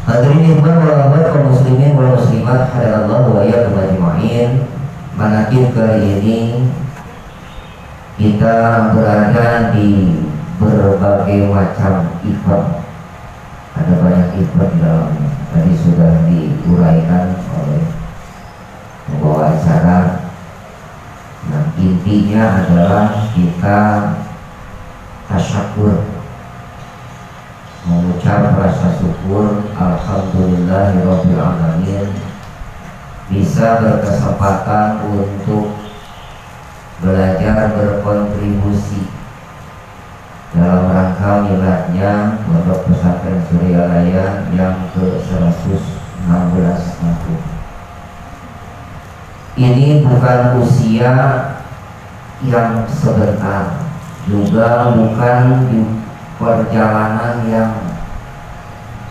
Hadirin ikhwan wa akhwat kaum muslimin wal muslimat hadanallahu wa iyyakum ajma'in. Manakib kali ini kita berada di berbagai macam event. Ada banyak event dalamnya. Tadi sudah diuraikan oleh pembawa acara. Nah, intinya adalah kita tasyakur, mengucap rasa syukur alhamdulillahirabbil alamin bisa berkesempatan untuk belajar berkontribusi dalam rangka miladnya Pondok Pesantren Suryalaya yang ke-116 itu. Ini bukan usia yang sebentar, juga bukan di perjalanan yang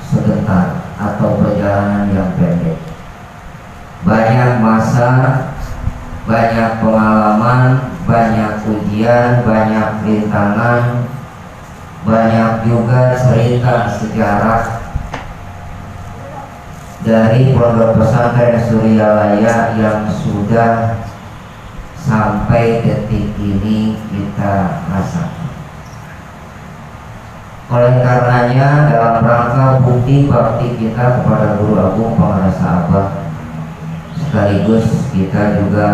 sebentar atau perjalanan yang pendek. Banyak masa, banyak pengalaman, banyak ujian, banyak rintangan, banyak juga cerita sejarah dari Pondok Pesantren Suryalaya yang sudah sampai detik ini kita rasakan. Oleh karenanya dalam rangka bukti bakti kita kepada Guru Agung Pengarah Sahabat, sekaligus kita juga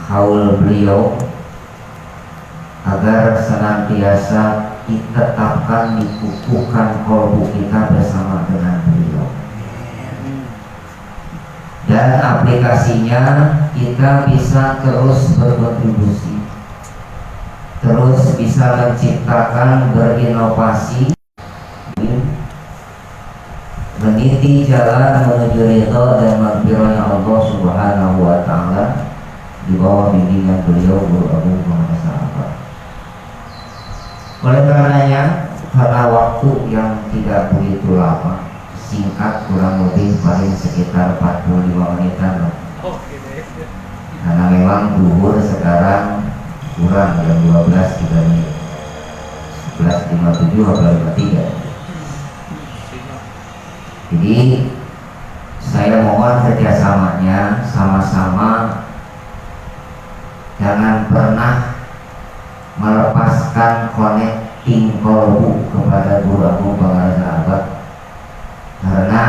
haul beliau agar senantiasa ditetapkan, dikukuhkan kolbu kita bersama dengan beliau. Dan aplikasinya kita bisa terus berkontribusi, terus bisa menciptakan, berinovasi, meniti jalan menuju ridho dan maghfirahnya Allah Subhanahu wa Ta'ala di bawah bimbingan beliau Guru Agung Pengarah Sahabat. Oleh karenanya, karena waktu yang tidak begitu lama, singkat, kurang lebih paling sekitar 45 menitan, karena memang duhur sekarang kurang jam 12.03 menit, 11.57 atau 53. Jadi saya mohon kerjasamanya, sama-sama jangan pernah melepaskan connecting kolbu kepada Guru Agung Pengarah Sahabat, karena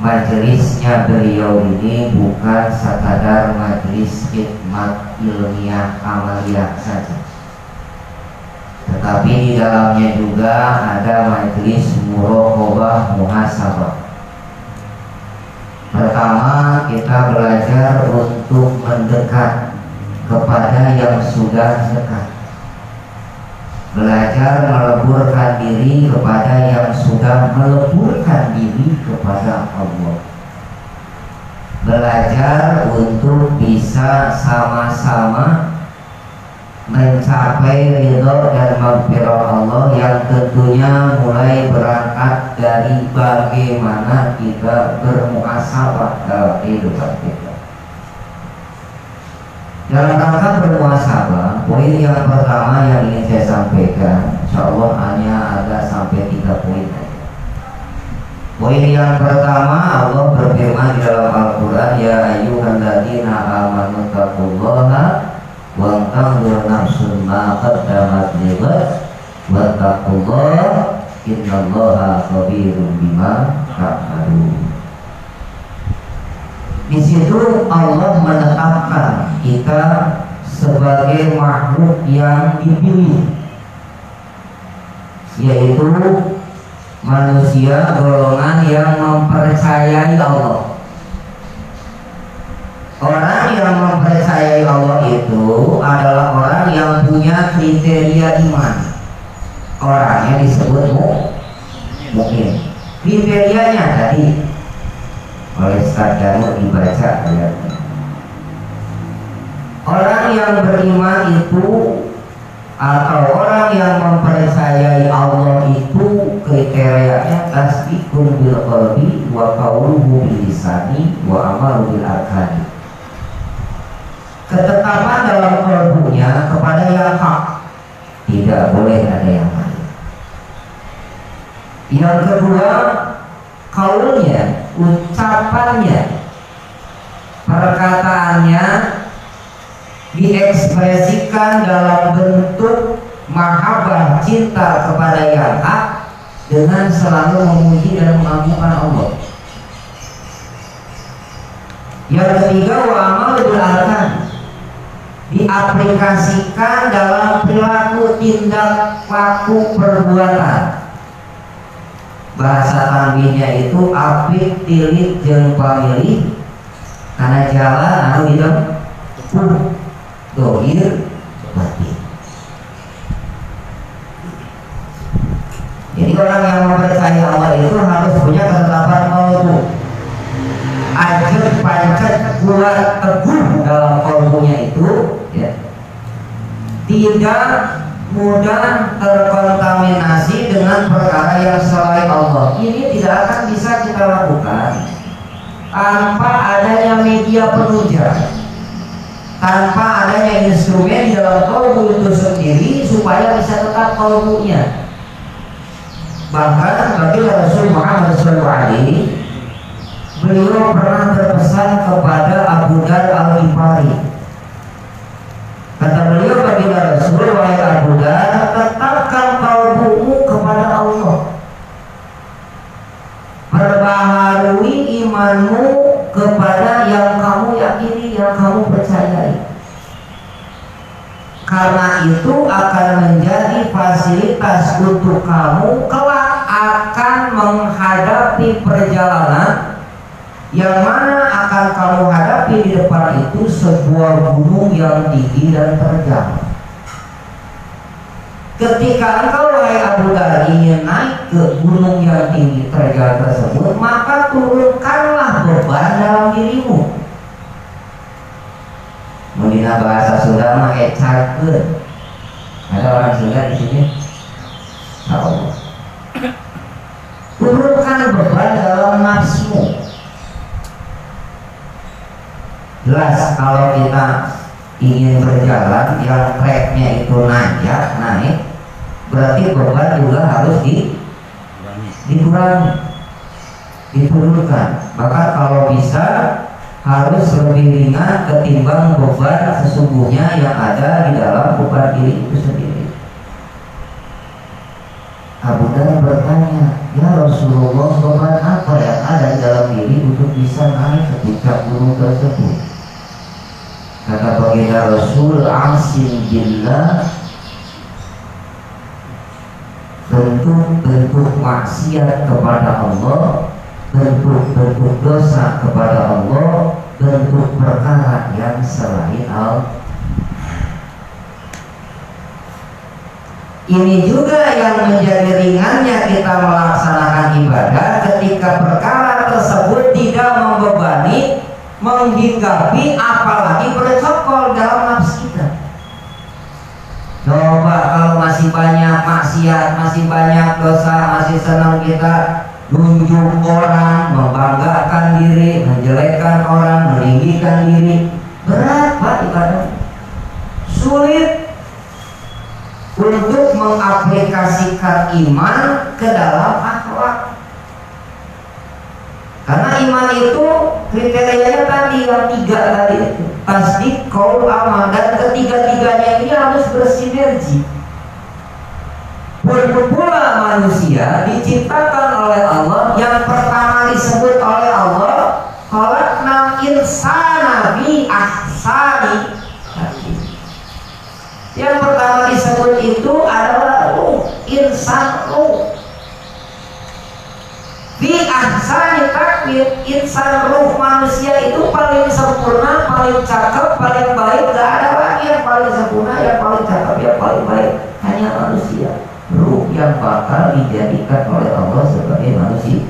majelisnya beliau ini bukan sekadar majelis khidmat ilmiah amaliyah saja, tetapi di dalamnya juga ada majelis muraqabah muhasabah. Pertama, kita belajar untuk mendekat kepada yang sudah dekat, belajar meleburkan diri kepada yang sudah meleburkan diri kepada Allah, belajar untuk bisa sama-sama mencapai ridho dan maghfirah Allah, yang tentunya mulai berangkat dari bagaimana kita bermuhasabah dalam kehidupan kita. Dalam rangka bermuhasabah, poin yang pertama yang ingin saya sampaikan, insya Allah hanya ada sampai 3 poin saja. Poin yang pertama, Allah berfirman di dalam Al-Quran, ya ayyuhalladzina amanu taqullaha wa tanzur nafsun ma qaddamat lighad wa taqullaha innallaha khabirun bima ta'malun. Di situ Allah menetapkan kita sebagai makhluk yang dipilih, yaitu manusia golongan yang mempercayai Allah. Orang yang mempercayai Allah itu adalah orang yang punya kriteria iman. Orangnya disebut mukmin. Kriterianya tadi oleh Ustaz Danur dibaca ya. Orang yang beriman itu atau orang yang mempercayai Allah itu kriterianya tasdiqun bil qalbi wa qauluhu bil lisani wa amalu bil arkani. Ketetapan dalam kalbunya kepada yang hak, tidak boleh ada yang lain. Yang kedua, kaulnya, ucapannya, perkataannya diekspresikan dalam bentuk mahabbah, cinta kepada yang hak, dengan selalu memuji dan mengagungkan Allah. Yang ketiga, wa amal bil arkan, diaplikasikan dalam perilaku, tindak laku, perbuatan. Bahasa tanbihnya itu apik, tilit, jeung pamilih karena jalan anu hidup dohir batin. Jadi orang yang mempercayai Allah itu harus punya ketetapan qalbu, ajeng pancet kuat teguh dalam qalbunya itu, ya. Tidak mudah terkontaminasi dengan perkara yang selain Allah. Ini tidak akan bisa kita lakukan tanpa adanya media penunjang, tanpa adanya instrumen di dalam qalbu itu sendiri supaya bisa tetap qalbunya. Bahkan bagi Rasul Muhammad SAW, beliau pernah berpesan kepada Abu Dar Al-Ghifari. Kata beliau bagi Rasul, wahai Abu Dar, tetapkan qalbumu kepada Allah, perbaharui imanmu kepada yang kamu yakini, yang kamu percayai. Karena itu akan menjadi fasilitas untuk kamu kelak akan menghadapi perjalanan yang mana akan kamu hadapi di depan itu sebuah gunung yang tinggi dan terjal. Ketika engkau wahai Abu Dar ingin naik ke gunung yang tinggi terjal tersebut, maka turunkanlah beban dalam dirimu. Mendina bahasa Sunda mah ecakeun. Ada orang Sunda di sini? Allah. Turunkan beban dalam nafsu. Jelas kalau kita ingin berjalan yang treknya itu nanjak, naik, berarti beban juga harus dikurangi, diturunkan. Bahkan kalau bisa harus lebih ringan ketimbang beban sesungguhnya yang ada di dalam beban diri itu sendiri. Abu Dar bertanya, ya Rasulullah, beban apa yang ada di dalam diri untuk bisa naik ke puncak gunung tersebut? Kata baginda Rasul, asin billah, bentuk-bentuk maksiat kepada Allah, bentuk-bentuk dosa kepada Allah, bentuk perkara yang selain Allah. Ini juga yang menjadi ringannya kita melaksanakan ibadah ketika perkara tersebut tidak membebani, menghinggapi, apalagi bercokol dalam nafsu kita. Coba kalau masih banyak maksiat, masih banyak dosa, masih senang kita nunjuk orang, membanggakan diri, menjelekkan orang, meninggikan diri, berat Pak ibadah. Sulit untuk mengaplikasikan iman ke dalam akhlak. Karena iman itu kriterianya tadi yang tiga tadi itu, tasdik, qaul, amal, dan ketiga-tiganya ini harus bersinergi. Pula manusia diciptakan oleh Allah, yang pertama disebut oleh Allah, khalaqnal insana fi ahsani. Yang pertama disebut itu adalah insan fi ahsani takwim. Insan ruh manusia itu paling sempurna, paling cakep, paling baik. Gak ada lagi yang paling sempurna, yang paling cakep, yang paling baik. Hanya manusia, ruh yang bakal dijadikan oleh Allah sebagai manusia.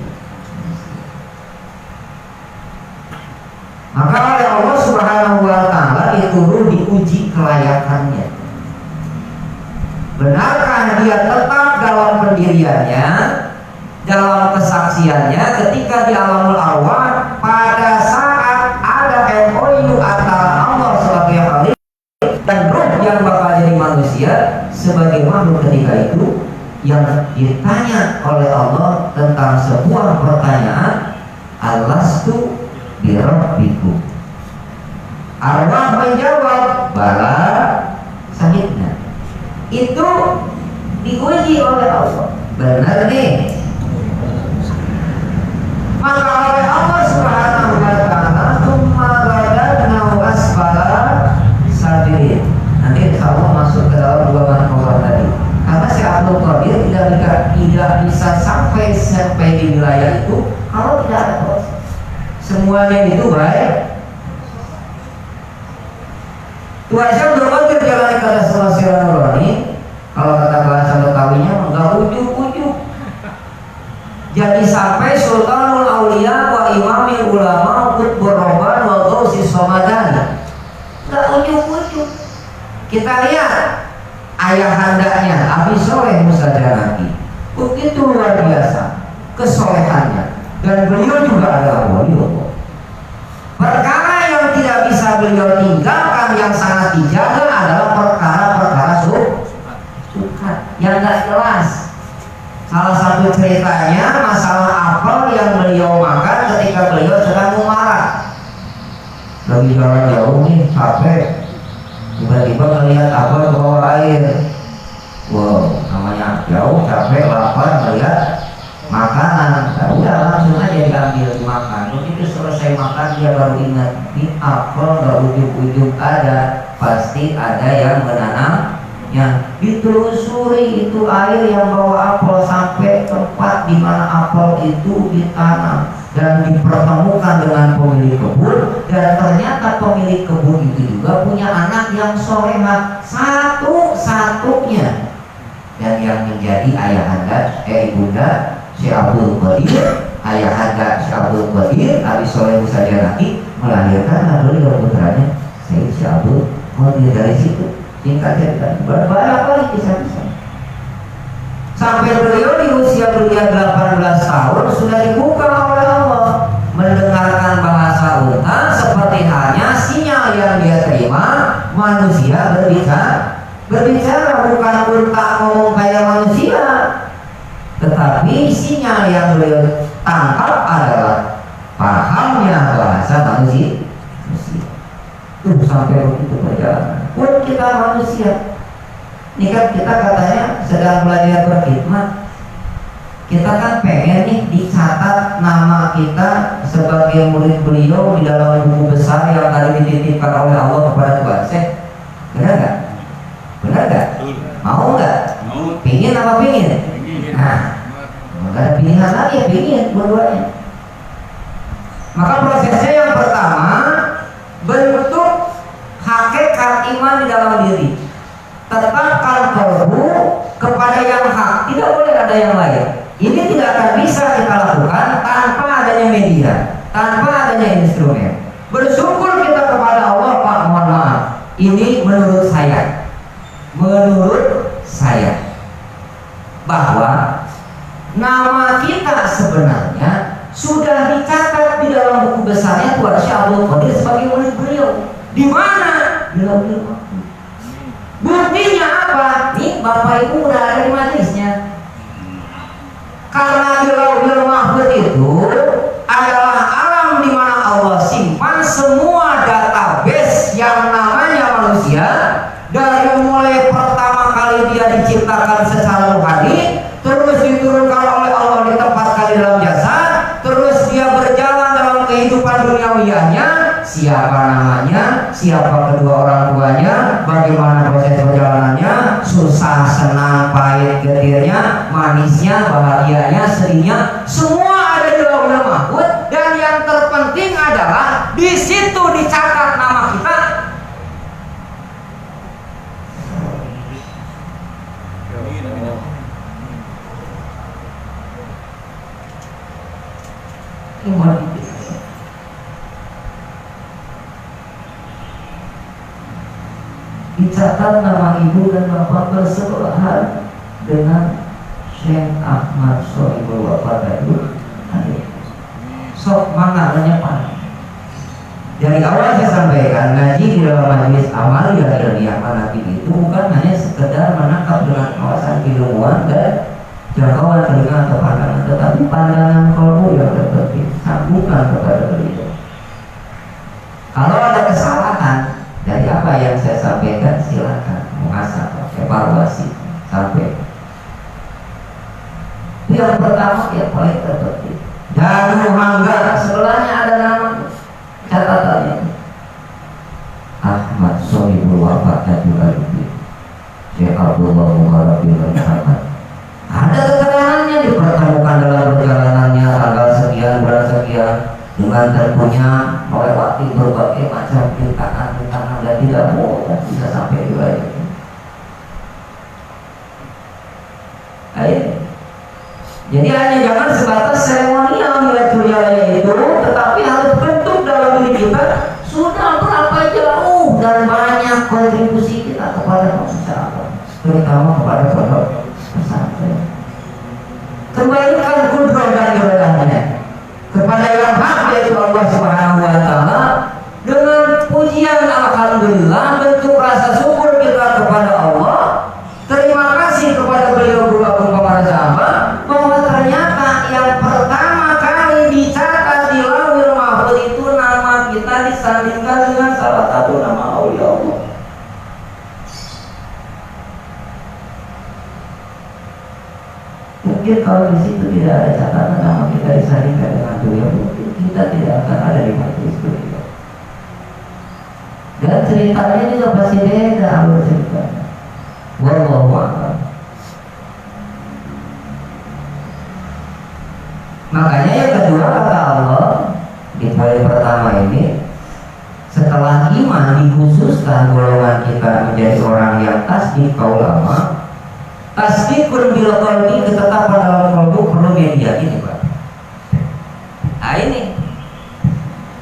Maka oleh Allah Subhanahu wa Ta'ala itu ruh diuji kelayakannya. Benarkah dia tetap dalam pendiriannya, dalam kesaksiannya ketika di alamul arwah pada saat ada MOU antara Allah sebagai Khalik dan ruh yang bakal jadi manusia sebagai makhluk ketika itu, yang ditanya oleh Allah tentang sebuah pertanyaan, alastu birabbikum. Arwah menjawab, bala sahidna. Itu diuji oleh Allah, benar nih. Maka oleh Allah Subhanahu wa ta'ala, tsumma radadnahu asfala safilin. Nanti Allah masuk ke dalam dua manfaat tadi. Karena si Abdul Qadir tidak bisa sampai di wilayah itu kalau tidak ada proses. Semuanya itu baik. Tuhan Syekh Abdul Qadir jalan kata Sulaiman Nurani, kalau kata bahasa Betawinya enggak ujuk-ujuk. Jadi sampai Sultanul Aulia wa Imamil Ulama Qutbur Rabban wa Ghausis Somadan. Enggak ujuk-ujuk. Kita lihat ayahandanya Abi Soleh Musa Janaki, begitu luar biasa kesolehannya, dan beliau juga adalah wali Allah. Perkara yang tidak bisa beliau tinggalkan yang sangat dijaga adalah perkara-perkara subhat yang tidak jelas. Salah satu ceritanya masalah apel yang beliau makan ketika beliau sedang memarah. Lagi jalan jauh nih, capek, tiba-tiba melihat apel ke bawah air. Wow, namanya jauh, capek, lapar, melihat makanan. Nah, udah langsung aja diambil dimakan. Begitu selesai makan dia baru ingat, di apel nggak ujung-ujung ada, pasti ada yang menanamnya. Ditelusuri itu air yang bawa apel sampai tempat di mana apel itu ditanam dan dipertemukan dengan pemilik kebun, dan ternyata pemilik kebun itu juga punya anak yang solehah satu-satunya, dan yang menjadi ayahanda ibunda Syekh Abdul Qadir, ayahanda Syekh Abdul Qadir Abi Soleh Musa Janaki melahirkan beliau putranya Syekh Abdul Qadir. Dari situ singkat cerita banyak kali kisah-kisah sampai beliau di usia belia 18 tahun sudah dibuka oleh Allah mendengarkan bahasa unta, seperti halnya sinyal yang dia terima manusia berbicara bukan unta ngomong kayak manusia, tetapi sinyal yang beliau tangkap adalah pahamnya bahasa manusia. Sampai begitu perjalanan pun kita manusia. Ini kan kita katanya sedang belajar berkhidmat. Kita kan pengen nih dicatat nama kita sebagai murid beliau di dalam buku besar yang tadi dititipkan oleh Allah kepada Tuhan Syekh. Benar nggak? Benar nggak? Mau nggak? Pingin apa pingin? Nah, nggak ada pilihan lagi ya, pingin dua-duanya. Maka prosesnya yang pertama, bentuk hakikat iman di dalam diri. Tetapkan kalbu kepada yang hak, tidak boleh ada yang lain. Ini tidak akan bisa kita lakukan tanpa adanya media, tanpa adanya instrumen. Bersyukur kita kepada Allah, Pak, mohon maaf, ini menurut saya bahwa nama kita sebenarnya sudah dicatat di dalam buku besarnya Tuan Syekh Abdul Qadir sebagai murid beliau. Di mana? Di lauhul mahfuz. Buktinya apa? Nih Bapak Ibu udah ada di majelisnya. Karena di lauhul mahfuz itu adalah alam di mana Allah simpan semua database yang namanya manusia, dari mulai pertama kali dia diciptakan secara rohani, terus diturunkan oleh Allah ditempatkan di dalam jasad, terus dia berjalan dalam kehidupan duniawianya, siapa namanya, siapa kedua orang tuanya, bagaimana proses perjalanannya, susah, senang, pahit, getirnya, manisnya, bahagianya, sedihnya, semua ada di lauhul mahfuz. Dan yang terpenting adalah di situ dicatat nama kita. Dicatat nama ibu dan bapak bersebelahan dengan Syekh Ahmad Sohibul Wafadatul. Sok maknanya Pak. Dari awal saya sampaikan, ngaji di dalam majelis amal yang ilmiah Hanafi itu bukan hanya sekedar menangkap dengan kawasan keilmuan dan awasi sampai. Itu yang pertama, yang paling terpenting. Dan Muhammad sebelahnya ada nama catatannya Ahmad Sohibul Wafat Najulaluddin Syekh Abdullah Muharram bin Muhammad. Ada keterangannya dipertemukan dalam perjalanannya tanggal sekian bulan sekian dengan tentunya melewati berbagai macam rintangan dan tidak mudah bisa sampai di wilayah ini. Ayo. Jadi hanya jangan sebatas seremonial nilai wilayah itu, tetapi harus bentuk dalam diri kita sudah berapa jauh dan banyak kontribusi kita kepada masyarakat, terutama kepada pondok pesantren. Kembalikan kudroh dan iradahnya kepada yang hak, yaitu Allah Subhanahu wa Ta'ala, dengan pujian alhamdulillah, bentuk rasa syukur kita kepada Allah, terima kasih kepada beliau guru para sahabat, bahwa ternyata yang pertama kali dicatat di Lauhul Mahfuz itu nama kita disandingkan dengan salah satu nama aulia Allah. Mungkin kalau di situ tidak ada catatan nama kita disandingkan dengan beliau, mungkin kita tidak akan ada di majelis beliau. Dan ceritanya juga pasti beda alur ceritanya. Wallahu a'lam. Makanya yang kedua kata Allah di poin pertama ini, setelah iman dikhususkan golongan kita menjadi orang yang tasdik ulama. Tasdikun bil qalbi, ketetapan dalam kalbu perlu media ini, Pak. Nah ini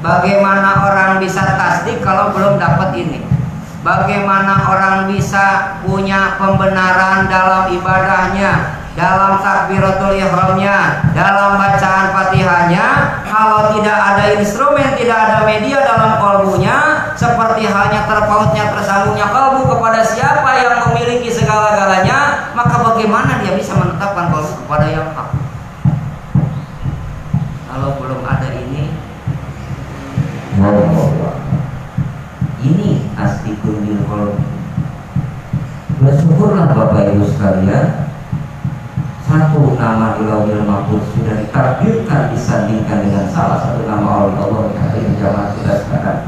bagaimana orang bisa tasdik kalau belum dapat ini? Bagaimana orang bisa punya pembenaran dalam ibadahnya, dalam takbiratul ihramnya, dalam bacaan Fatihahnya, kalau tidak ada instrumen, tidak ada media dalam kalbunya, seperti halnya terpautnya, tersambungnya kalbu kepada siapa yang memiliki segala-galanya, maka bagaimana dia bisa menetapkan kalbu kepada yang hak? Kalau belum ada ini, ini asdikun bil qalbi. Bersyukurlah Bapak Ibu sekalian, satu nama di Lauhul Mahfuz sudah ditakdirkan disandingkan dengan salah satu nama Allah yang ada di zaman kita sekarang.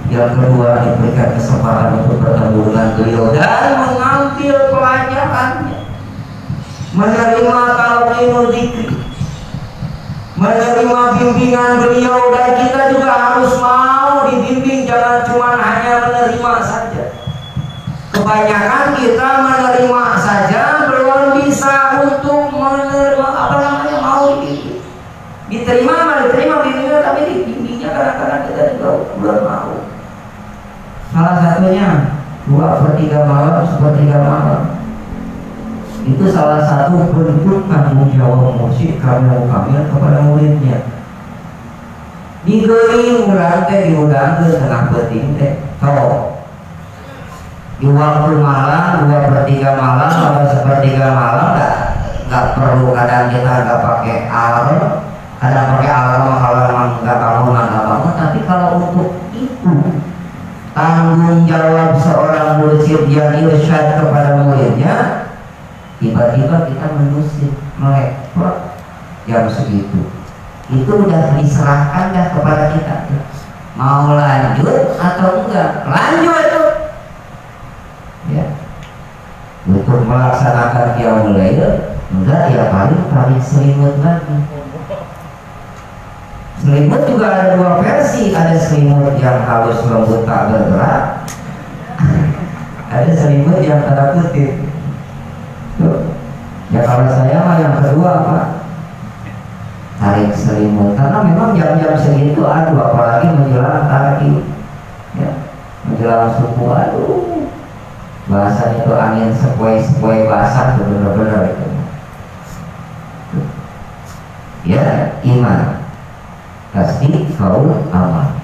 Yang kedua, diberikan kesempatan untuk bertemu dengan beliau dan mengambil pelajarannya, menerima talqinul dzikri, menerima bimbingan beliau, dan kita juga harus mau dibimbing, jangan cuma hanya menerima saja. Kebanyakan kita menerima saja, belum bisa untuk menerima mau diterima bimbingan, tapi dibimbingnya kadang-kadang kita juga belum mau. Salah satunya 2/3 malam, 1/3 malam. Itu salah satu bentuk tanggung jawab mursyid kamil kepada muridnya. Digeuing urang teh diundang ke tengah penting teh. Di waktu malam 2/3 malam atau 1/3 malam nggak perlu, kadang kita nggak pakai alarm, kadang pakai alarm kalau memang nggak bangun, tapi kalau untuk itu tanggung jawab seorang mursyid yang irsyad kepada muridnya, tiba-tiba kita mendusir melek jam segitu, itu udah diserahkan dah kepada kita, mau lanjut atau enggak. Lanjut tuh ya, untuk melaksanakan qiyamul lail, enggak ya paling selimut lagi. Selimut juga ada dua versi, ada selimut yang halus lembut tak bergerak, ada selimut yang tanda kutip. Ya kalau saya mah yang kedua, Pak, tarik selimut, karena memang jam-jam segitu aduh, apalagi menjelang tarik ya, menjelang subuh, aduh, bahasanya itu angin sepoi-sepoi basah, bener-bener itu ya. Iman, tasdik, qaul, amal.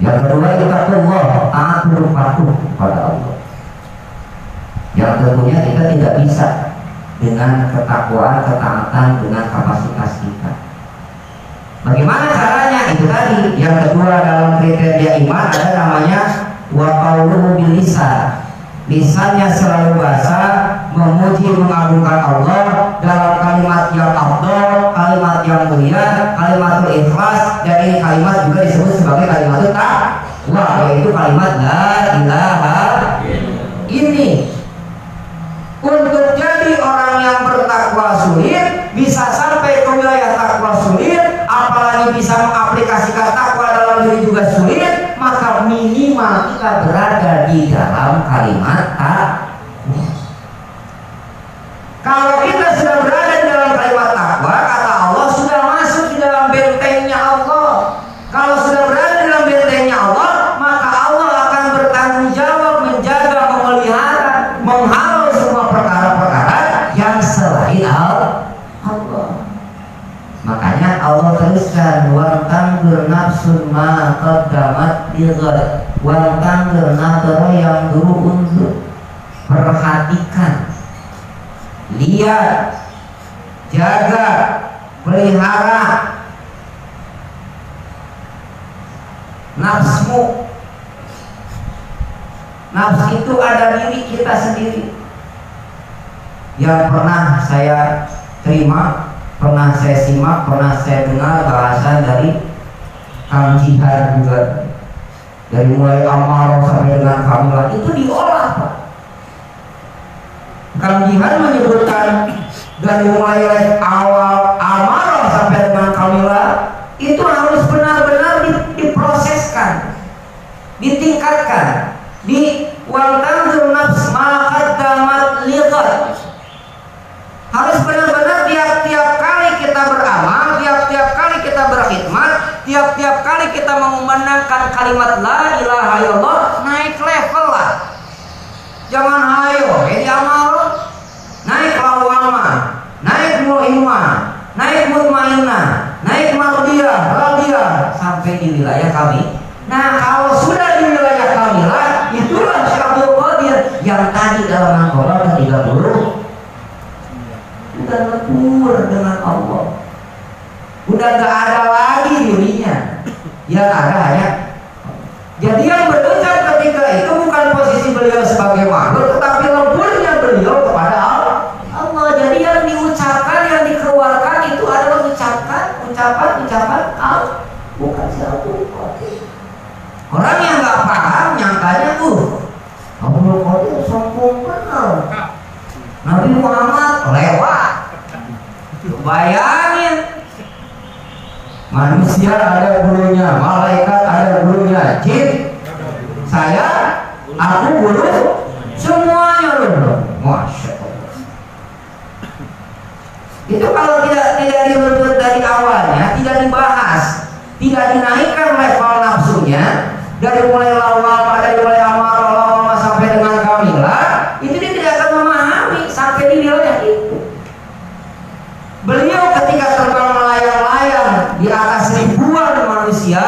Yang kedua itu taqwa, taat patuh kepada Allah. Yang tentunya kita tidak bisa dengan ketakwaan, ketaatan dengan kapasitas kita. Bagaimana caranya? Itu tadi. Yang kedua dalam kriteria iman ada namanya wa qauluhu bil lisan, lisannya selalu basah memuji mengagungkan Allah dalam kalimat yang afdal, kalimat yang mulia, kalimatul ikhlas, dan ini kalimat juga disebut sebagai kalimat taqwa, yaitu kalimat la ilaha ini. Untuk jadi orang yang bertakwa sulit, bisa sampai ke wilayah takwa sulit, apalagi bisa mengaplikasikan takwa dalam diri juga sulit, maka minimal kita berada di dalam kalimat takwa. Kalau kita sudah berada di dalam kalimat takwa, kata Allah, sudah masuk di dalam bentengnya Allah. Kalau sudah berada di dalam bentengnya Allah, maka Allah akan bertanggung jawab menjaga, memelihara, menghalau semua perkara-perkara yang selain Allah. Makanya Allah teruskan, wa tanzur nafsun ma qaddamat lighad, wa tanzur nadhara yang dulu unzur. Perhatikan, lihat, jaga, pelihara nafsmu. Nafsu itu ada diri kita sendiri. Yang pernah saya terima, pernah saya simak, pernah saya dengar bahasan dari Kang Jihad juga, dari mulai amarah sampai dengan kamilah itu diolah, Pak. Kang Jihad menyebutkan dari mulai awal amarah sampai dengan kamilah itu harus benar-benar diproseskan, ditingkatkan, di waltanzur nafs ma qaddamat lighad. Harus benar-benar tiap-tiap kali kita beramal, tiap-tiap kali kita berkhidmat, tiap-tiap kali kita mengumandangkan kalimat la ilaha illallah, naik level lah. Jangan hayo jadi amal, naik lawama, naik muhimah, naik mutmainnah, naik mardiyah, radiyah, sampai di wilayah kami. Nah, kalau sudah di wilayah kami lah, itulah Syekh Abdul Qadir yang tadi dalam Al-Qur'an 30 udah lebur dengan Allah, udah gak ada lagi dirinya, yang ada hanya. Jadi yang berucap ketika itu bukan posisi beliau sebagai makhluk, tetapi leburnya beliau kepada Allah. Jadi yang diucapkan, yang dikeluarkan itu adalah ucapan Allah, bukan Syekh Abdul Qadir. Orang yang nggak paham nyangkanya Abdul Qadir sombong benar, Nabi Muhammad lewat. Bayangin, manusia ada bulunya, malaikat ada bulunya, jin, aku bulu, semuanya loh. Masya Allah. Itu kalau tidak dibentuk dari awalnya, tidak dibahas, tidak dinaikkan level nafsunya, dari mulai lawama, dari mulai amarah sampai dengan kamilah, itu dia tidak akan memahami sampai di wilayah itu. Beliau ketika terbang melayang-layang di atas ribuan manusia,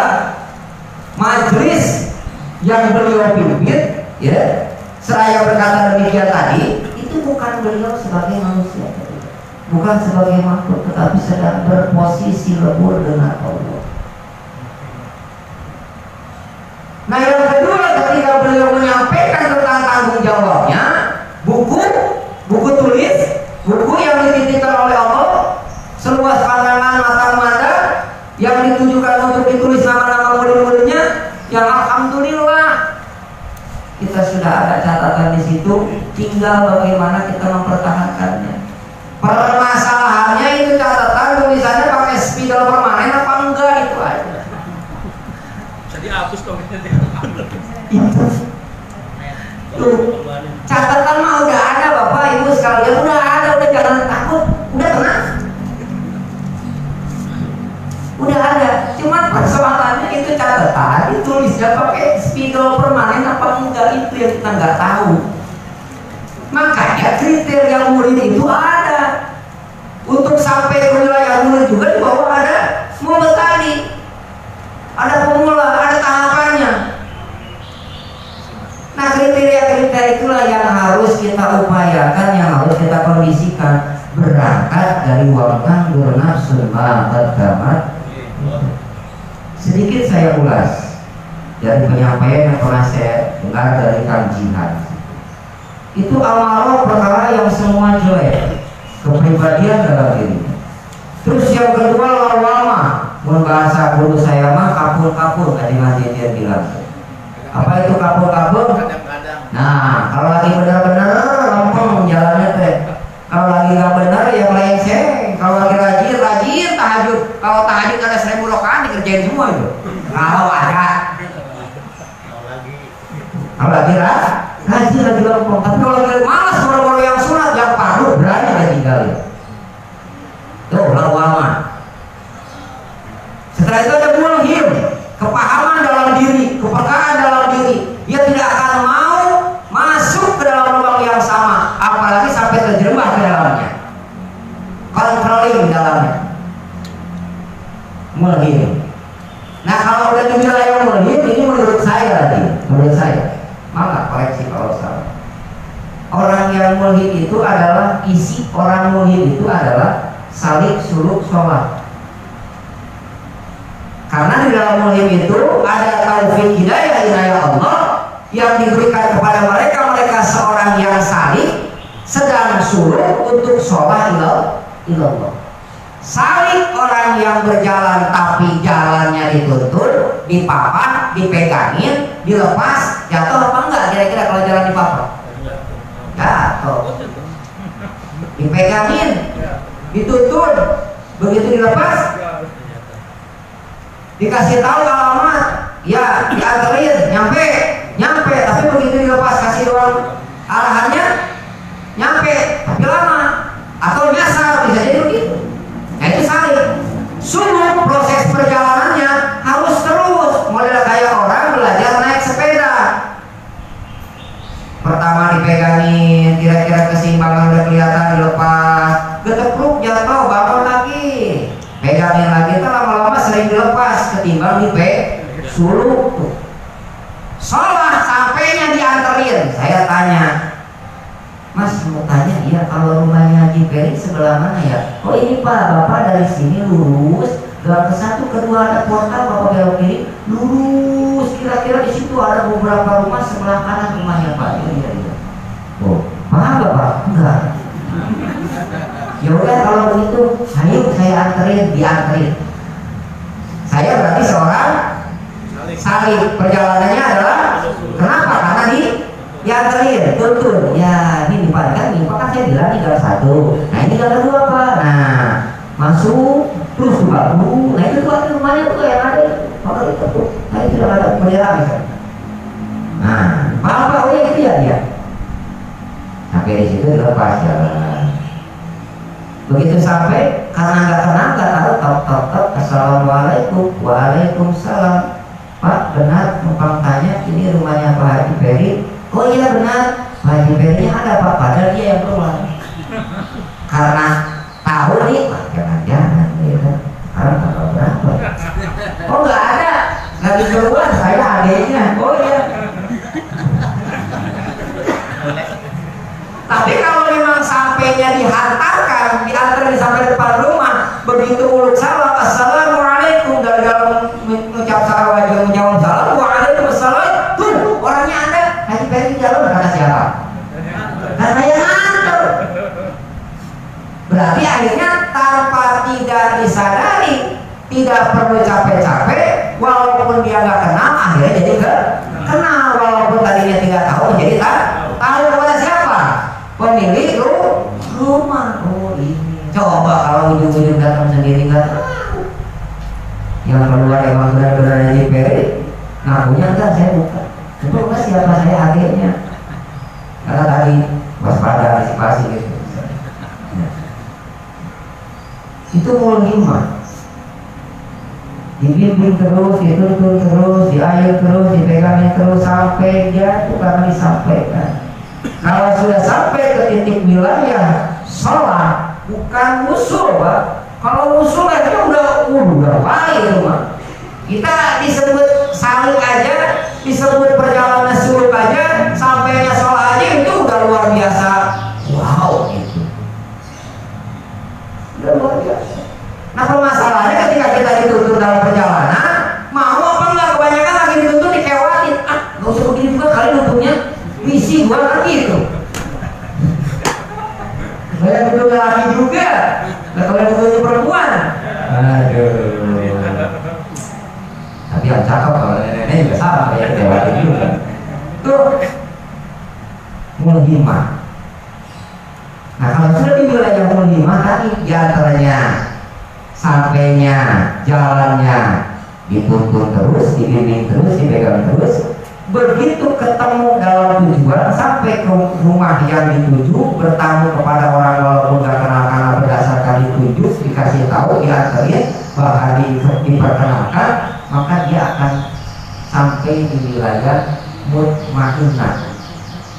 majelis yang beliau pimpin, ya, seraya berkata demikian tadi, itu bukan beliau sebagai manusia, bukan sebagai makhluk, tetapi sedang berposisi lebur dengan Allah. Nah, yang kedua, ketika beliau menyampaikan tentang tanggung jawabnya, buku tulis, buku yang dititipkan oleh Allah, seluas pandangan mata yang ditujukan untuk ditulis nama-nama murid-muridnya, yang alhamdulillah kita sudah ada catatan di situ, tinggal bagaimana kita mempertahankannya. Permasalahannya itu catatan tulisannya pakai spidol permanen apa enggak, itu aja. Jadi hapus komennya. Itu tuh, catatan mah udah ada Bapak Ibu sekalian, udah ada, udah jangan takut, udah tenang, udah ada. Cuman persoalannya itu catatan ditulisnya pakai spidol permanen apa enggak, itu yang kita nggak tahu. Makanya kriteria murid itu ada. Untuk sampai ke wilayah murid juga di bawah ada murid tadi, ada pemula, ada tahapannya. Nah, kriteria-kriteria itulah yang harus kita upayakan, yang harus kita kondisikan, berangkat dari waktu bernafsu ma'qaddamat. Sedikit saya ulas dari penyampaian yang pernah saya dengar dari Kang Jihad. itu amaroh perkara yang semua jelek, kepribadian dalam diri. Terus yang kedua lawama, bahasa guru saya mah kapur-kapur, tadi nanti dia bilang. Apa itu kapur-kapur? Nah, kalau lagi benar-benar lempeng jalannya teh. Kalau lagi nggak benar ya melenceng. Kalau lagi rajin tahajud. Kalau tahajud ada 1000 rakaat dikerjain semua itu. Kalau ada. Kalau lagi rajin lagi lempeng. Tapi kalau lagi malas baru-baru yang sunat yang paruh berani dia tinggalin. Tuh lawama. Setelah itu ada mulhim, kepahaman dalam diri, kepekaan dalam diri. Dia tidak akan mau masuk ke dalam lubang yang sama, apalagi sampai terjerembab ke dalamnya. Controlling di dalamnya. Mulhim. Nah kalau udah di wilayah mulhim, ini menurut saya tadi, menurut saya, maka koreksi kalau salah. Orang yang mulhim itu adalah isi orang mulhim itu adalah salik suluk sholat. Karena di dalam mulhim itu ada taufik hidayah Allah yang diberikan kepada mereka seorang yang salik sedang suluk untuk sholat ilallah. Salik orang yang berjalan tapi jalannya dituntun, dipapan, dipegangin, dilepas, jatuh apa enggak kira-kira kalau jalan dipapan? Jatuh. Dipegangin, dituntun, begitu dilepas dikasih tahu alamat, ya dianterin, nyampe, tapi begitu dilepas kasih doang arahannya, nyampe, tapi lama, atau nyasar, bisa jadi begitu. Nah itu salib. Sungguh proses perjalanannya harus terus, model kayak orang belajar naik sepeda. Pertama dipegangin, kira-kira keseimbangan udah kelihatan, dilepas, getepluk jatuh, bangun lagi. Pegangin lagi, itu lama-lama sering dilepas ketimbang suluk tuh. Sholat sampainya dianterin. Saya tanya, Mas mau tanya, iya kalau rumahnya Haji Peri sebelah mana ya? Oh ini Pak, Bapak dari sini lurus, gang ke 1 kedua ada portal, Bapak belok kiri, lurus. Kira-kira di situ ada beberapa rumah sebelah kanan rumahnya Pak. Iya. Oh, paham Bapak? Enggak. Ya udah kalau begitu, ayo saya anterin, dianterin. Saya berarti seorang salib. Perjalanannya adalah kenapa? Karena dianterin, tuntun. Ya ini dipadatkan, ini kan saya bilang ini gang 1. Nah ini gang 2 Pak. Nah masuk terus buka dulu. Nah itu tuh rumahnya tuh yang ada. Maka itu tuh, nah itu sudah ada bendera misalnya. Nah, Bapak, oh ya itu ya dia. Sampai di situ dilepas jalan. Begitu sampai karena nggak kenal nggak tahu tok assalamualaikum, waalaikumsalam. Pak benar numpang tanya ini rumahnya Pak Haji Peri. Oh iya benar, Pak Haji Peri ada Pak, padahal dia yang keluar. Karena tahu nih, Pak jangan-jangan ya kan, sekarang tanggal berapa? Oh nggak ada, lagi keluar saya adiknya. Oh iya. Tapi kalau memang sampainya dihantarkan, diantar sampai depan rumah, begitu mulut salam, assalamualaikum, dari dalam mengucap salam wajib menjawab salam, waalaikumsalam, tuh orangnya ada, Haji Peri jalan kata siapa? Karena yang antar. Berarti akhirnya tanpa tidak disadari, tidak perlu capek-capek, walaupun dia nggak kenal, akhirnya jadi kenal, walaupun tadinya tidak tahu menjadi tahu kepada siapa? Pemilik rumah. Oh ini. Coba kalau ujung-ujung datang sendiri nggak tahu. Yang keluar emang benar-benar Haji Peri. Ngakunya enggak, saya bukan. Itu enggak siapa saya adiknya. Karena tadi waspada antisipasi gitu. Ya. Itu mulhimah. Dibimbing terus, dituntun terus, diayun terus, dipegangin terus sampai jatuh karena disampaikan. Kalau sudah sampai ke titik wilayah sholat, bukan usul Pak. Kalau usul itu udah baik itu Pak. Kita disebut salib aja, disebut perjalanan suluk aja, sampainya sholat aja itu udah luar biasa. Wow gitu. Udah luar biasa. Nah permasalahannya ketika kita dituntun dalam perjalanan, mau apa enggak, kebanyakan lagi dituntun dikewatin. Gak usah begini juga kali nuntunnya. Misi gua kan gitu. Saya butuh laki juga. Nah, kalau butuh perempuan, aduh. Tapi yang cakep kalau nenek juga sama kayak Dewati juga. Tuh mulhimah. Nah kalau sudah di wilayah mulhimah tadi diantaranya sampainya, jalannya dituntun terus, dibimbing terus, dipegang terus. Begitu ketemu dalam tujuan sampai ke rumah yang dituju, bertamu kepada orang walaupun gak kenal karena berdasarkan ditunjuk, dikasih tahu, diantarin, bahkan diperkenalkan, maka dia akan sampai di wilayah mutmainnah.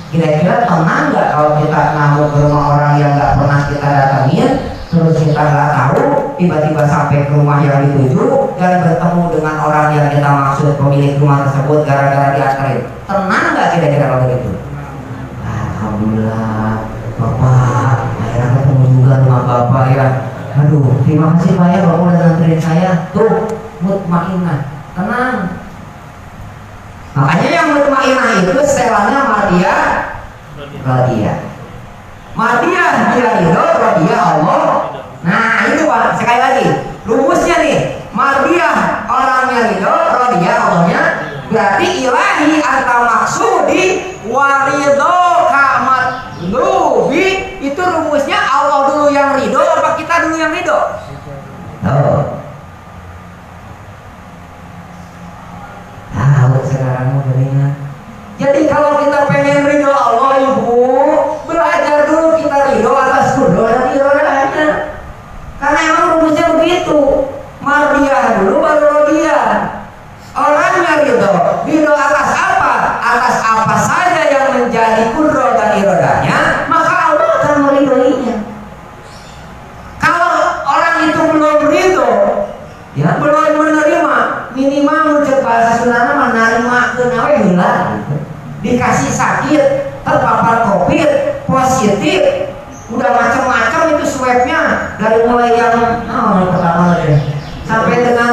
Kira-kira tenang nggak kalau kita ngamuk ke rumah orang yang nggak pernah kita datangin, terus kita nggak tahu, tiba-tiba sampai ke rumah yang dituju dan bertemu dengan orang yang kita maksud, pemilik rumah tersebut, gara-gara diantarin. Tenang nggak kira-kira kalau begitu? Alhamdulillah, Bapak, akhirnya ketemu juga rumah Bapak ya. Aduh, terima kasih Pak ya, Bapak udah nganterin saya. Tuh, mutmainnah, tenang. Makanya yang mutmainnah itu setelannya Madiyah, Radiyah. Madiyah dia ridho, Radiyah Allah. Nah itu Pak, sekali lagi rumusnya nih. Madiyah orangnya ridho, Radiyah Allahnya. Berarti ilahi anta maksudi waridho kamat lubi. Itu rumusnya Allah dulu yang ridho apa kita dulu yang ridho? Oh. Tahu sekarang modelnya. Jadi kalau kita pengen ridho Allah ibu, belajar dulu kita ridho atas kudro dan irodahnya. Karena emang rumusnya begitu. Mardiyah dulu baru rodiyah. Orangnya ridho atas apa? Atas apa saja yang menjadi kudro dan irodahnya, maka Allah akan meridhoinya. Kalau orang itu belum ridho, ya belum menerima, minimal menurut bahasa Sunda menerima kenawe heula. Dikasih sakit, terpapar COVID positif, udah macam-macam itu swabnya dari mulai yang pertama deh sampai dengan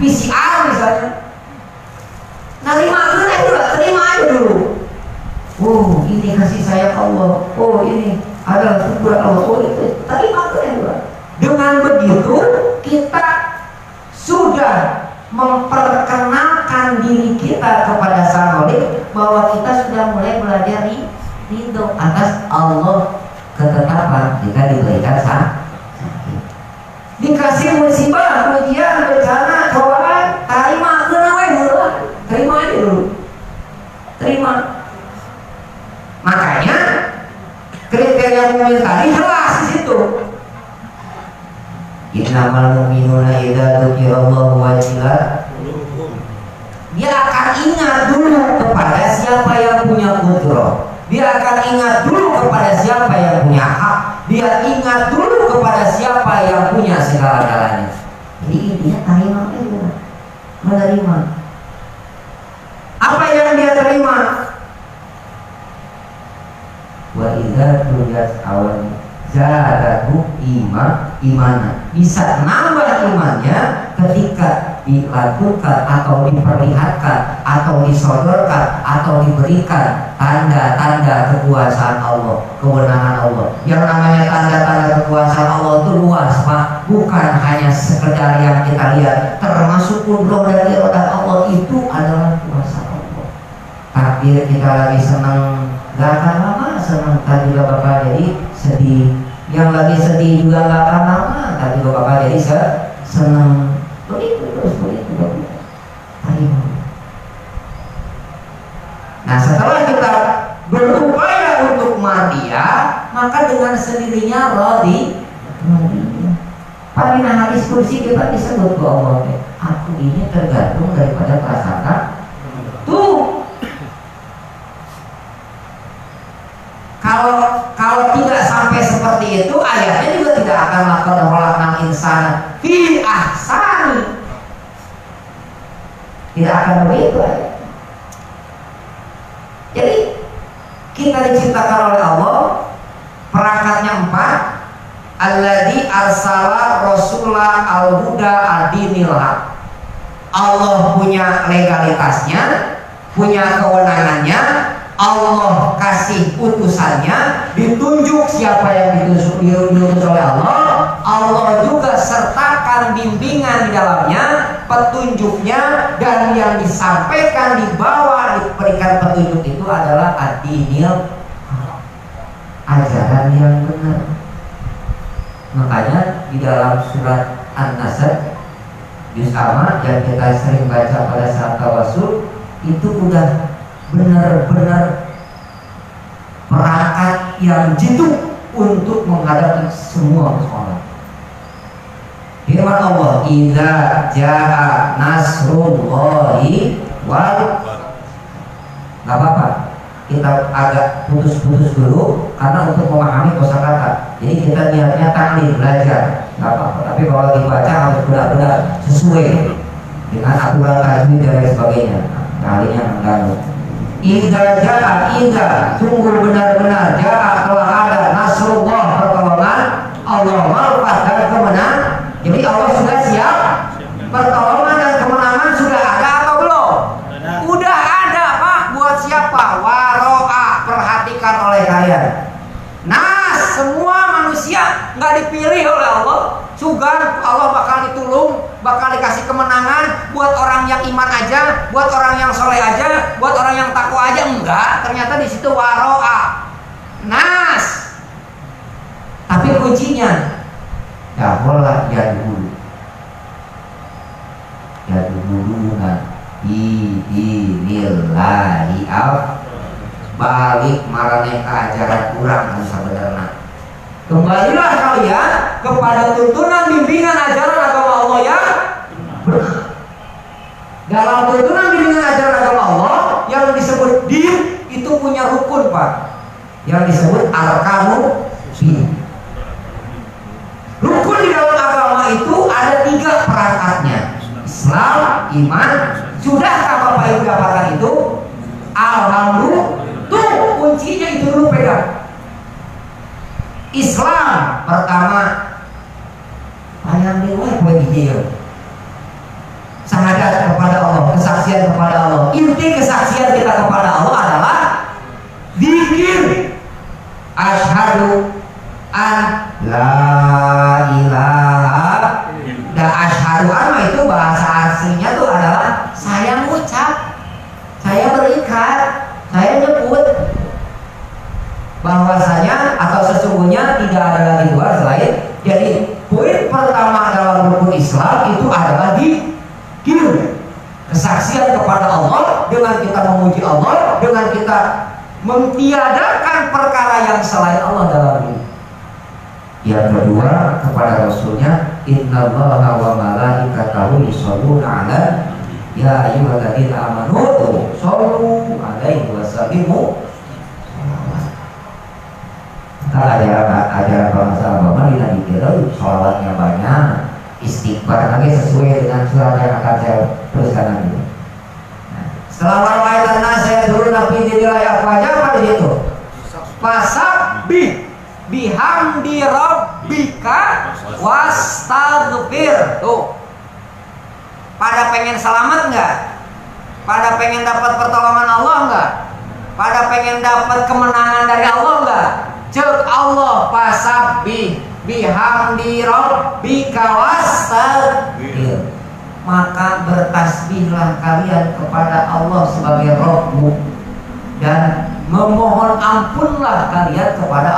PCR misalnya. Terima aja dulu. Oh ini kasih sayang Allah. Oh ini adalah syukur Allah. Oh itu terima dulu. Dengan begitu kita sudah memperkenalkan diri kita kepada Sang Khalik bahwa kita sudah mulai belajar ridho atas Allah ketetapan jika diberikan sakit, dikasih musibah, ujian, bencana, cobaan, terima aja dulu, terima. Makanya kriteria mukmin tadi jelas di situ. Innamal mu'minuna idza dzukirallahu wajilat. Dia akan ingat dulu kepada siapa yang punya kudroh. Dia akan ingat dulu kepada siapa yang punya hak. Dia ingat dulu kepada siapa yang punya segala-galanya. Jadi intinya terima itu, menerima. Apa yang dia terima? Wa idza tuliyat awan zadatu imana. Bisa nambah imannya ketika dilakukan atau diperlihatkan atau disodorkan atau diberikan tanda-tanda kekuasaan Allah, kewenangan Allah. Yang namanya tanda-tanda kekuasaan Allah itu luas Pak, bukan hanya sekedar yang kita lihat, termasuk kudroh dan iradah Allah itu adalah kuasa Allah. Takdir kita lagi senang, gak akan lama senang, tadi juga Bapak jadi sedih. Yang lagi sedih juga gak akan lama, tadi juga Bapak jadi senang. Begitu terus, begitu. Nah setelah kita berupaya untuk mardiyah, maka dengan sendirinya radiyah. Pada hadis kursi kita disebut bahwa aku ini tergantung daripada prasangka. Tuh, kalau tidak sampai seperti itu, ayatnya juga tidak akan melakukan khalaqnal insana fi ahsani. Tidak akan begitu ayat. Jadi kita diciptakan oleh Allah, perangkatnya 4. Alladzi arsala rasulah al-huda ad-dinil haq. Allah punya legalitasnya, punya kewenangannya. Allah kasih utusannya, ditunjuk siapa yang diutus oleh Allah, Allah juga sertakan bimbingan di dalamnya, petunjuknya, dan yang disampaikan dibawa diberikan petunjuk itu adalah ad-dinil, ajaran yang benar. Makanya di dalam surat An-Nasr juz amma yang kita sering baca pada saat tawasul itu udah benar-benar perangkat yang jitu untuk menghadapi semua persoalan. Firman Allah, "Idza jaa nasrullahi wal..." Gak apa-apa, kita agak putus-putus dulu karena untuk memahami kosakata. Jadi kita niatnya taklim, belajar, gak apa-apa. Tapi kalau dibaca harus benar-benar sesuai dengan aturan tajwid dan lain sebagainya. Kalinya mengganggu. Idza jaa, idza sungguh benar-benar jaa telah ada nasrullah, pertolongan Allah, wal fath dan kemenangan. Jadi Allah sudah siap, pertolongan dan kemenangan sudah ada atau belum? Udah ada, Pak. Buat siapa? Waro'a, perhatikan oleh kalian. Nah, semua manusia nggak dipilih oleh Allah. Sugan Allah bakal ditulung, bakal dikasih kemenangan buat orang yang iman aja, buat orang yang soleh aja, buat orang yang takwa aja. Enggak, ternyata di situ waro'a, nas. Tapi kuncinya daholah ya dulu idinillahi af, balik marane ke ajaran kurang anu sabenerna. Kembalilah kalian kepada tuntunan bimbingan ajaran agama Allah yang benar. Dalam tuntunan bimbingan ajaran agama Allah yang disebut din itu punya rukun, Pak, yang disebut arkanu din. Rukun di dalam agama itu ada 3 perangkatnya: Islam, iman. Sudahkah Bapak Ibu dapatkan itu? Alhamdulillah. Tuh kuncinya itu dulu pegang. Islam pertama, bayang dewa begitu. Syahadat kepada Allah, kesaksian kepada Allah. Inti kesaksian kita kepada Allah adalah zikir. Asyhadu an la ilaha. Dan asyhadu an itu bahasa aslinya tuh adalah saya mengucap, saya berikat, saya nyebut bahwasanya atau sesungguhnya tidak ada lagi Tuhan selain. Jadi poin pertama dalam rukun Islam itu adalah zikir, kesaksian kepada Allah dengan kita memuji Allah, dengan kita mentiadakan perkara yang selain Allah dalam hidup. Yang kedua kepada Rasulnya, innallaha wa malaikatahu yusholluna 'alan ya ayyuhalladzina amanu shollu 'alaihi wa sallimu. Kita ajaran bangsa agama tidak dikira sholawatnya banyak, istighfar lagi sesuai dengan surat yang akan saya tuliskan nanti. Setelah warwaitan saya dulu nabi dinilai apa aja apa di situ? Fasabbih bihamdi rabbika wastaghfir. Tuh. Pada pengen selamat enggak? Pada pengen dapat pertolongan Allah enggak? Pada pengen dapat kemenangan dari Allah enggak? Cek Allah fasabbih bihamdi rabbika wastaghfir. Maka bertasbihlah kalian kepada Allah sebagai Rabbmu dan memohon ampunlah kalian kepada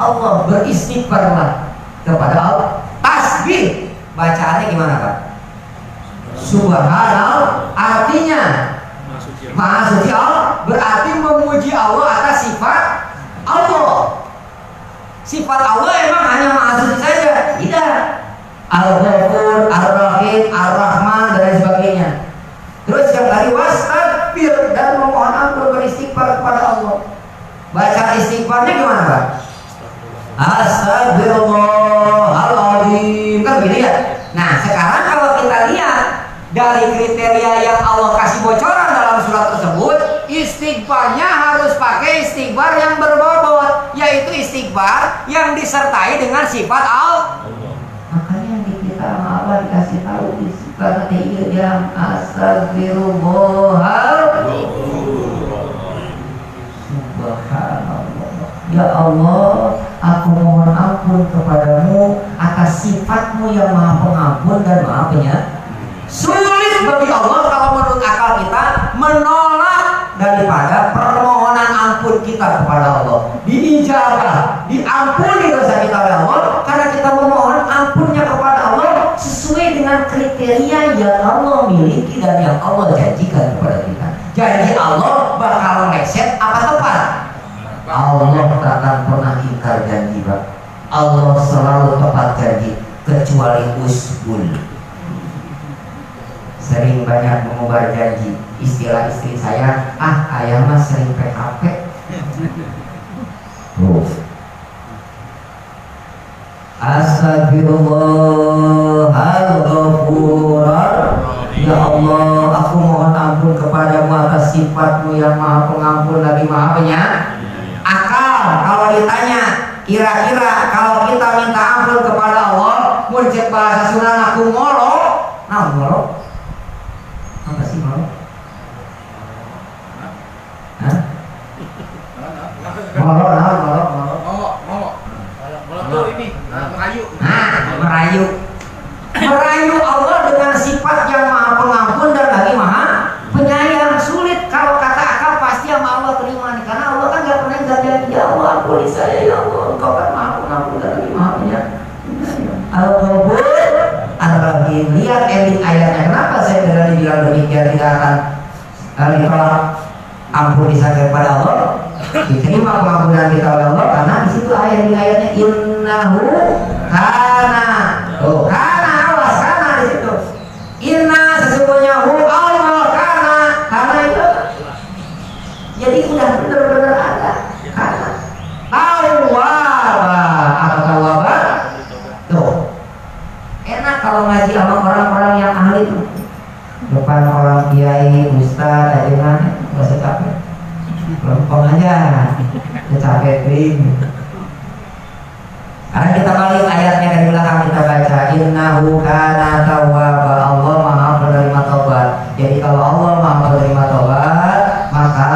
Allah, beristighfarlah kepada Allah. Tasbih bacaannya gimana, Pak? Subhanallah, artinya Maha Suci Allah, berarti memuji Allah atas sifat Allah. Sifat Allah emang hanya Maha Suci saja? Tidak. Al-Ghafur, Ar-Rahim, Ar-Rahman dan lain sebagainya. Terus yang tadi wastaghfir dan memohon ampun, beristighfar kepada Allah. Baca istighfarnya gimana, Pak? Astagfirullahaladzim, kan begini ya. Nah sekarang kalau kita lihat dari kriteria yang Allah kasih bocoran dalam surat tersebut, istighfarnya harus pakai istighfar yang berbobot, yaitu istighfar yang disertai dengan sifat Allah. Makanya di kita Allah dikasih tahu di sifat yang astagfirullahaladzim. Subhanallah. Ya Allah, aku mohon ampun kepada sifat-Mu yang maha pengampun dan maha penyayang. Sulit bagi Allah kalau menurut akal kita menolak daripada permohonan ampun kita kepada Allah. Diijabah, diampuni dosa kita oleh Allah karena kita memohon ampunnya kepada Allah sesuai dengan kriteria yang Allah miliki dan yang Allah janjikan kepada kita. Janji Allah bakal meleset apa tepat? Allah takkan pernah ingkar janji, Pak. Allah selalu tepat janji kecuali usbul. Sering banyak mengubah janji. Istilah istri saya, ayah mah sering PKP. Astagfirullahaladzim. Ya Allah, aku mohon ampun kepadamu atas sifat-Mu yang maha pengampun lagi maha penyayang. Akal kalau ditanya, kira-kira kalau kita minta ampun kepada Allah, muncul bahasa Sunda aku ngolok. Nah, ngolok apa sih ngolok? Hah? Ngolok. Tuh ini, merayu. Merayu Allah dengan sifat yang maha pengampun dan lagi maha penyayang. Sulit kalau kata akal pasti sama Allah terima nih, karena Allah kan gak pernah janji, ya Allah ampuni saya ya Allah, Engkau kan maha pengampun dan lagi maha penyayang. Al-Ghafur Ar-Rahim. Lihat ending ayatnya. Kenapa saya berani bilang demikian? Tidak akan ditolak ampuni saja kepada Allah, diterima pengampunan kita oleh Allah, karena di situ ayatnya innahu kana. Oh, kana, awas kana di situ. Inna sesungguhnya hu Allah kana itu. Jadi udah benar-benar ada kana. Tawwaba. Apa tawwaba? Tuh. Enak kalau ngaji sama orang-orang yang ahli tuh. Depan orang kiai, ustaz, ajengan, nggak usah capek. Lempeng aja, capek kering. Karena kita balik ayatnya dari belakang kita baca, innahu kana tawwaba. Allah maha penerima taubat. Jadi kalau Allah maha penerima taubat, maka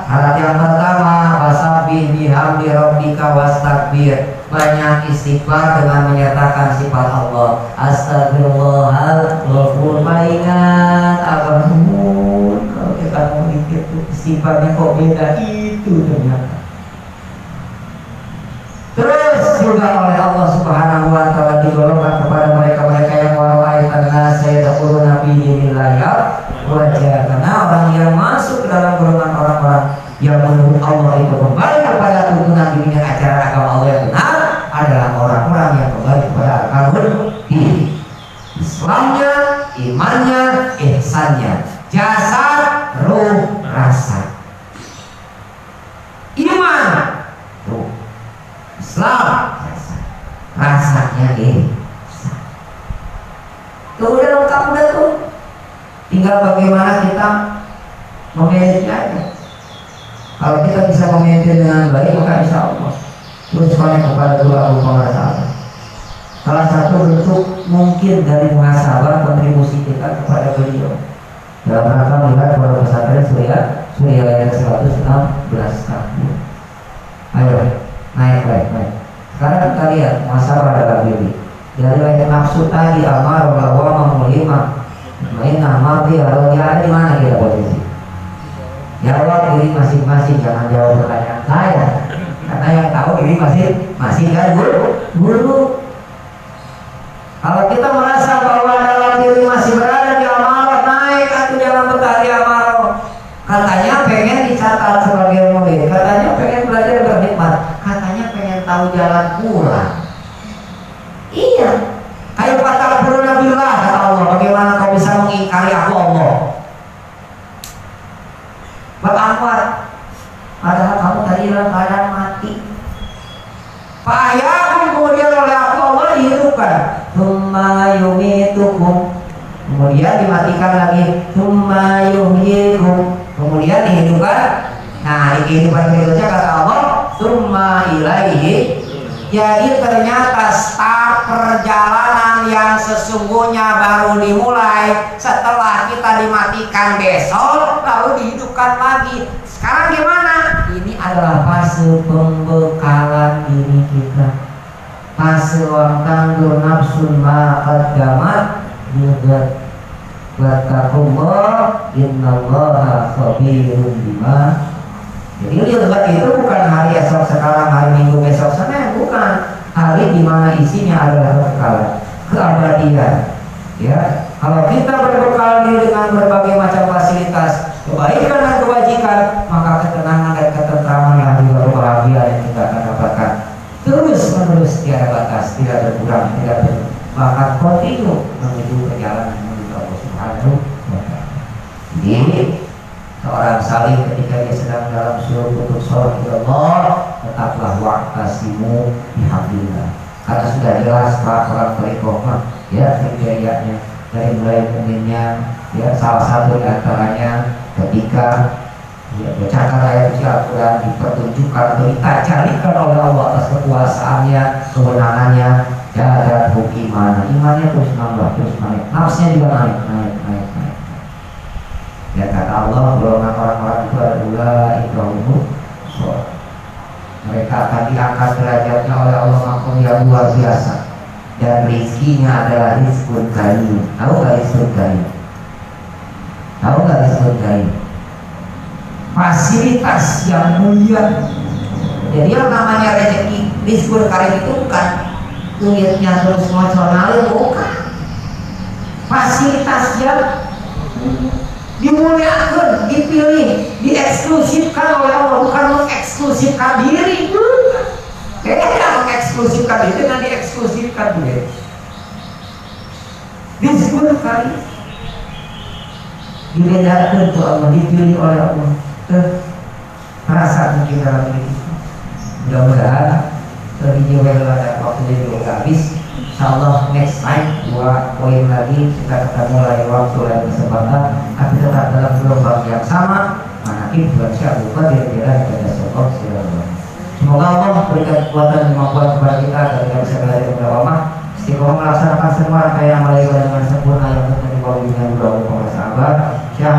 syarat yang pertama, wasabbih bihamdi rabbika wastakbir. Banyak istighfar dengan menyertakan sifat Allah. Astagfirullahaladzim. Ingat abamun. Kalau kita mau mikir tuh sifatnya kok beda, itu ternyata. Terus juga oleh Allah Subhanahu wa taala digolongkan kepada mereka-mereka yang waraitan nasayadul nabi dinillah wajah. Karena orang yang masuk ke dalam golongan orang-orang yang menurut Allah itu kembali kepada tuntunan dirinya ajaran agama Allah yang benar adalah orang-orang yang kembali kepada akal diri. Islamnya, imannya, ihsannya, jasad, ruh, rasa. Iman, ruh. Islam, rasanya ihsan. Tuh udah lengkap udah tuh. Tinggal bagaimana kita memanagenya aja. Kalau kita bisa memimpin dengan baik, maka insya Allah terus connect kepada dua muhasabah. Salah satu bentuk mungkin dari muhasabah kontribusi kita kepada beliau dalam rangka melihat pondok pesantren Surya ayat 116 tahun. Ayo naik. Sekarang kita lihat muhasabah dalam diri. Dari ayat maksud tadi amar bahwa memulima main amar dia kalau dia ada di mana kita posisi? Jawab diri masing-masing, jangan jawab pertanyaan saya. Karena yang tahu diri masing-masing kan guru. Kalau kita merasa bahwa dalam diri masih berada di amarah, naik atau jangan betah di amarah. Katanya pengen dicatat sebagai murid, katanya pengen belajar berhikmat, katanya pengen tahu jalan pulang. Iya. Kayak kata Nabiullah kata Allah, bagaimana kau bisa mengingkari aku Allah? Buat Anwar, padahal kamu tadi dalam keadaan mati. Pak ayah kemudian oleh aku Allah dihidupkan. Tsumma yumitukum. Kemudian dimatikan lagi. Tsumma yuhyikum. Kemudian dihidupkan. Nah, di kehidupan berikutnya kata Allah, tsumma ilaihi. Jadi ternyata start perjalanan yang sesungguhnya baru dimulai setelah kita dimatikan besok, lalu dihidupkan lagi. Sekarang gimana? Ini adalah fase pembekalan diri kita. Tasewang tanggur nafsun ma qaddamat yudat wattaqullah innallaha khabirun bima. Jadi lihat itu bukan hari esok sekarang, hari Minggu besok sana, bukan. Hari di mana isinya adalah kekal, keabadian. Ya, kalau kita berbekal diri dengan berbagai macam fasilitas, kebaikan dan kebajikan, maka ketenangan dan ketentraman yang juga kebahagiaan yang kita akan dapatkan terus menerus, tiada batas, tidak berkurang, tidak bahkan kontinu menuju perjalanan menuju Allah Subhanahu wa Ta'ala. Jadi seorang salih ketika dia sedang dalam suruh putus sholat Allah, tetaplah wa'tasimu bihablillah. Karena sudah jelas orang berikhohmah ya kriterianya dari mulai mungkinnya ya salah satu di antaranya ketika ya, bacakan ayat suci Al-Quran dipertunjukkan atau ditajalikan oleh Allah atas kekuasaannya, kewenangannya, dan imannya terus nambah, terus naik, nafsnya juga naik. Ya kata Allah, golongan orang-orang itu adalah ibrahim, mereka akan diangkat derajatnya oleh Allah makom yang luar biasa, dan rizkinya adalah rizkun karim. Tahu gak rizkun karim? Tahu gak rizkun karim? Fasilitas yang mulia. Jadi yang namanya rezeki rizkun karim itu bukan duitnya terus emosional, bukan. Fasilitas yang dimuliakan, dipilih, dieksklusifkan oleh Allah, bukan mengeksklusifkan diri. Beda mengeksklusifkan diri dengan dieksklusifkan diri. Disebutkan, dibedakan ke Allah, dipilih oleh Allah. Perasaan mungkin dalam diri. Mudah-mudahan video yang ada waktunya juga habis. Insyaallah next time 2 poin lagi kita ketemu lagi waktu dan kesempatan, tapi tetap dalam gelombang yang sama. Manakin bulan Syawal kira-kira kita sokong silakan. Semoga Allah berikan kekuatan dan kemampuan kepada kita agar kita bisa belajar bersama, istiqomah melaksanakan semua rangkaian yang melakukan dengan sempurna yang terjadi bawah dengan doa para sahabat. Syekh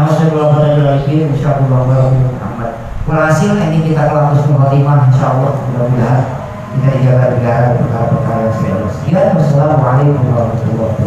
Muhammad bin Muhammad. Walhasil ini kita kelak husnul khotimah insyaallah, mudah-mudahan kita dijaga negara perkara-perkara yang serius. Ya, wassalamualaikum warahmatullahi wabarakatuh.